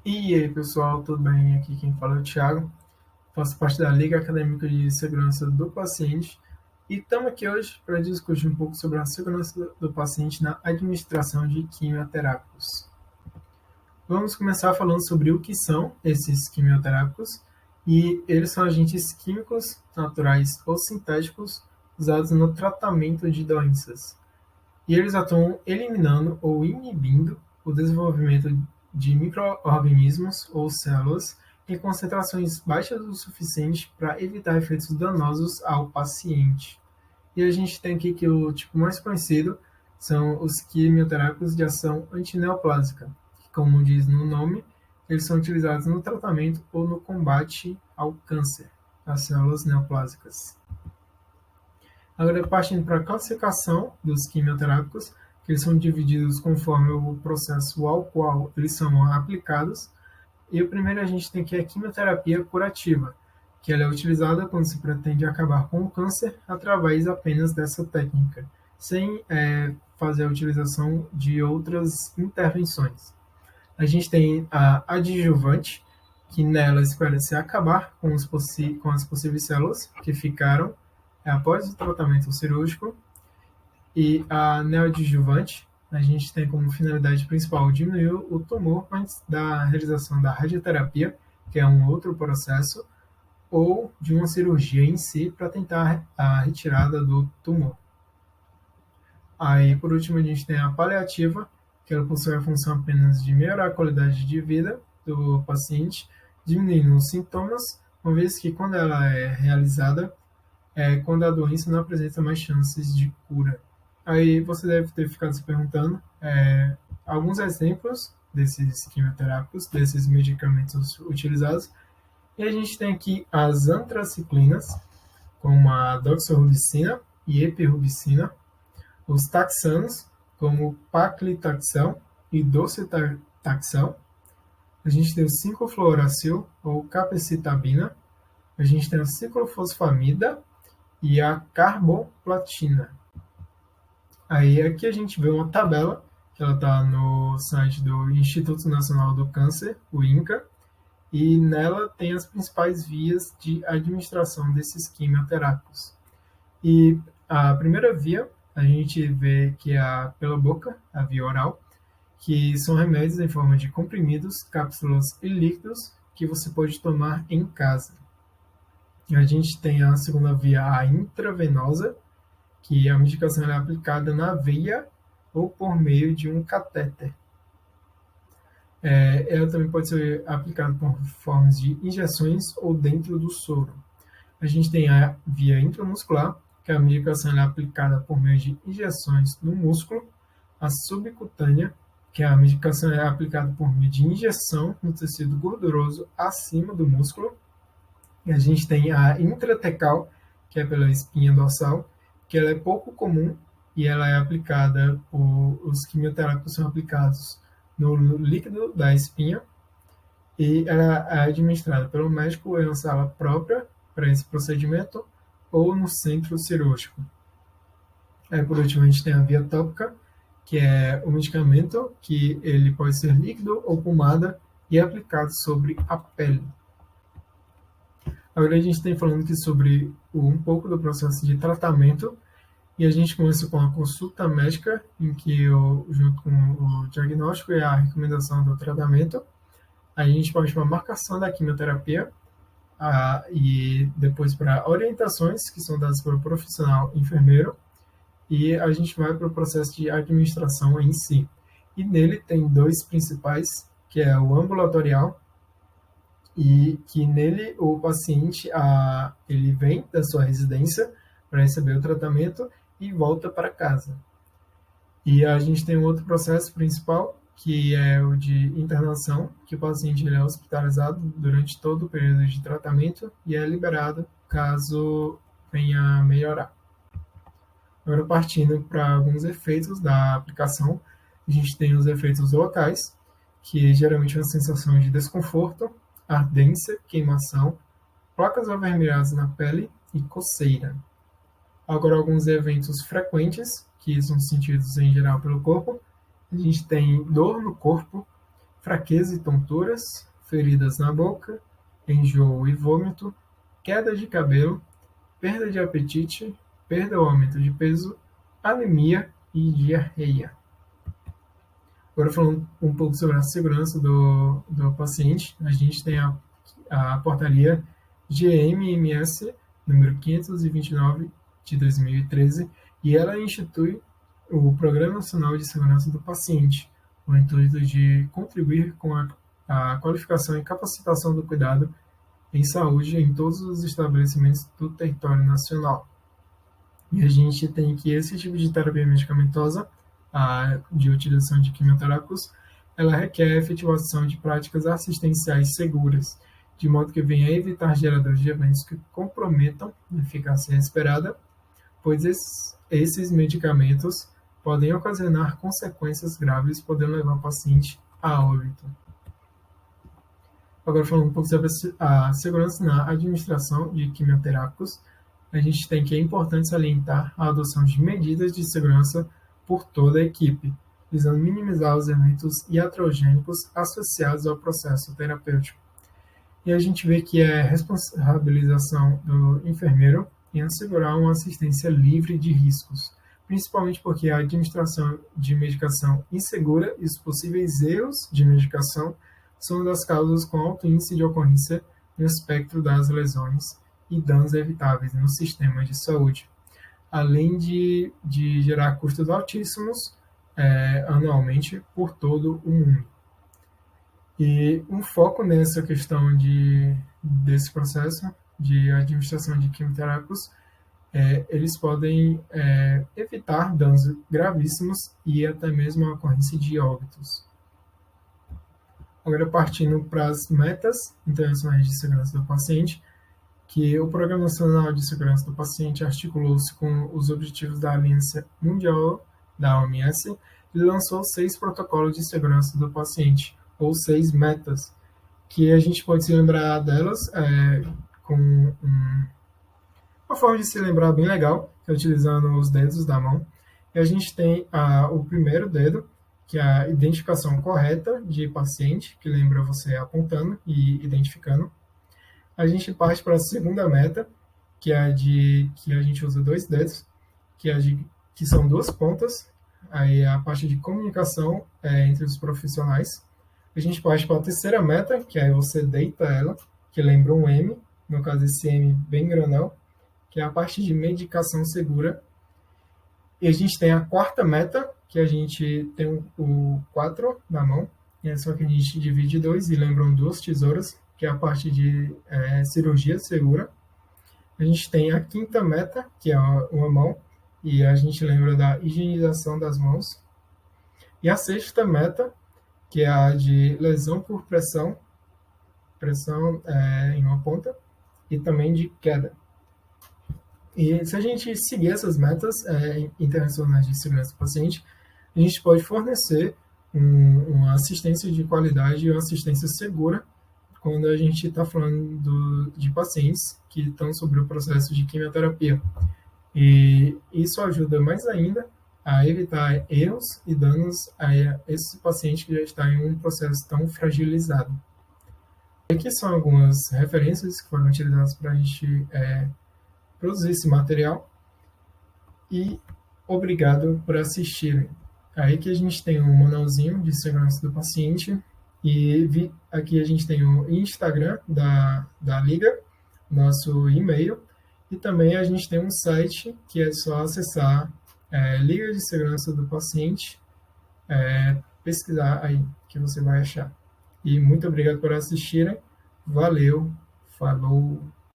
E aí, pessoal, tudo bem? Aqui quem fala é o Thiago, faço parte da Liga Acadêmica de Segurança do Paciente e estamos aqui hoje para discutir um pouco sobre a segurança do paciente na administração de quimioterápicos. Vamos começar falando sobre o que são esses quimioterápicos e eles são agentes químicos naturais ou sintéticos usados no tratamento de doenças. E eles atuam eliminando ou inibindo o desenvolvimento de micro-organismos ou células em concentrações baixas o suficiente para evitar efeitos danosos ao paciente. E a gente tem aqui que o tipo mais conhecido são os quimioterápicos de ação antineoplásica, que, como diz no nome, eles são utilizados no tratamento ou no combate ao câncer, das células neoplásicas. Agora, partindo para a classificação dos quimioterápicos, que eles são divididos conforme o processo ao qual eles são aplicados. E o primeiro a gente tem que é a quimioterapia curativa, que ela é utilizada quando se pretende acabar com o câncer através apenas dessa técnica, sem fazer a utilização de outras intervenções. A gente tem a adjuvante, que nela espera-se acabar com as possíveis células que ficaram após o tratamento cirúrgico. E a neoadjuvante, a gente tem como finalidade principal diminuir o tumor antes da realização da radioterapia, que é um outro processo, ou de uma cirurgia em si para tentar a retirada do tumor. Aí, por último, a gente tem a paliativa, que ela possui a função apenas de melhorar a qualidade de vida do paciente, diminuindo os sintomas, uma vez que quando ela é realizada, quando a doença não apresenta mais chances de cura. Aí você deve ter ficado se perguntando alguns exemplos desses quimioterápicos, desses medicamentos utilizados. E a gente tem aqui as antraciclinas, como a doxorubicina e epirubicina, os taxanos, como paclitaxel e docetaxel. A gente tem o 5-fluoracil ou capecitabina. A gente tem a ciclofosfamida e a carboplatina. Aí aqui a gente vê uma tabela, que ela está no site do Instituto Nacional do Câncer, o INCA, e nela tem as principais vias de administração desses quimioterápicos. E a primeira via, a gente vê que é pela boca, a via oral, que são remédios em forma de comprimidos, cápsulas e líquidos que você pode tomar em casa. A gente tem a segunda via, a intravenosa, que a medicação é aplicada na veia ou por meio de um catéter. Ela também pode ser aplicada por formas de injeções ou dentro do soro. A gente tem a via intramuscular, que a medicação é aplicada por meio de injeções no músculo. A subcutânea, que a medicação é aplicada por meio de injeção no tecido gorduroso acima do músculo. E a gente tem a intratecal, que é pela espinha dorsal, que ela é pouco comum e ela é aplicada, os quimioterápicos são aplicados no líquido da espinha e ela é administrada pelo médico em uma sala própria para esse procedimento ou no centro cirúrgico. Aí, por último, a gente tem a via tópica, que é o medicamento que ele pode ser líquido ou pomada e é aplicado sobre a pele. Agora a gente tem falando aqui sobre um pouco do processo de tratamento e a gente começa com a consulta médica, em que junto com o diagnóstico e a recomendação do tratamento, a gente parte para a marcação da quimioterapia e depois para orientações que são dadas pelo profissional enfermeiro e a gente vai para o processo de administração em si. E nele tem dois principais, que é o ambulatorial, e que nele o paciente ele vem da sua residência para receber o tratamento e volta para casa. E a gente tem um outro processo principal, que é o de internação, que o paciente ele é hospitalizado durante todo o período de tratamento e é liberado caso venha a melhorar. Agora, partindo para alguns efeitos da aplicação, a gente tem os efeitos locais, que geralmente é uma sensação de desconforto, ardência, queimação, placas avermelhadas na pele e coceira. Agora, alguns eventos frequentes, que são sentidos em geral pelo corpo, a gente tem dor no corpo, fraqueza e tonturas, feridas na boca, enjoo e vômito, queda de cabelo, perda de apetite, perda ou aumento de peso, anemia e diarreia. Agora, falando um pouco sobre a segurança do paciente, a gente tem a portaria GMMS número 529 de 2013, e ela institui o Programa Nacional de Segurança do Paciente, com o intuito de contribuir com a qualificação e capacitação do cuidado em saúde em todos os estabelecimentos do território nacional. E a gente tem que esse tipo de terapia medicamentosa, de utilização de quimioterápicos, ela requer a efetivação de práticas assistenciais seguras, de modo que venha a evitar geradores de eventos que comprometam a eficácia esperada, pois esses medicamentos podem ocasionar consequências graves, podendo levar o paciente a óbito. Agora, falando um pouco sobre a segurança na administração de quimioterápicos, a gente tem que é importante salientar a adoção de medidas de segurança por toda a equipe, visando minimizar os eventos iatrogênicos associados ao processo terapêutico. E a gente vê que é responsabilização do enfermeiro em assegurar uma assistência livre de riscos, principalmente porque a administração de medicação insegura e os possíveis erros de medicação são uma das causas com alto índice de ocorrência no espectro das lesões e danos evitáveis no sistema de saúde, além de gerar custos altíssimos anualmente por todo o mundo. E um foco nessa questão desse processo de administração de quimioterápicos, eles podem evitar danos gravíssimos e até mesmo a ocorrência de óbitos. Agora, partindo para as metas internacionais de segurança do paciente, que o Programa Nacional de Segurança do Paciente articulou-se com os objetivos da Aliança Mundial da OMS e lançou 6 protocolos de segurança do paciente, ou 6 metas, que a gente pode se lembrar delas com uma forma de se lembrar bem legal, que é utilizando os dedos da mão. E a gente tem o primeiro dedo, que é a identificação correta de paciente, que lembra você apontando e identificando. A gente parte para a segunda meta, que é a de que a gente usa 2 dedos, que são 2 pontas, aí a parte de comunicação entre os profissionais. A gente parte para a terceira meta, que aí você deita ela, que lembra um M, no caso esse M bem grandão, que é a parte de medicação segura. E a gente tem a quarta meta, que a gente tem o 4 na mão, só que a gente divide 2 e lembram 2 tesouras, que é a parte de cirurgia segura. A gente tem a quinta meta, que é uma mão, e a gente lembra da higienização das mãos. E a sexta meta, que é a de lesão por pressão em uma ponta, e também de queda. E se a gente seguir essas metas internacionais de segurança do paciente, a gente pode fornecer uma assistência de qualidade e uma assistência segura quando a gente está falando de pacientes que estão sobre o processo de quimioterapia. E isso ajuda mais ainda a evitar erros e danos a esse paciente que já está em um processo tão fragilizado. Aqui são algumas referências que foram utilizadas para a gente produzir esse material, e obrigado por assistirem. Aí que a gente tem um manualzinho de segurança do paciente, e aqui a gente tem o Instagram da Liga, nosso e-mail, e também a gente tem um site que é só acessar Liga de Segurança do Paciente, pesquisar aí que você vai achar. E muito obrigado por assistirem. Valeu, falou!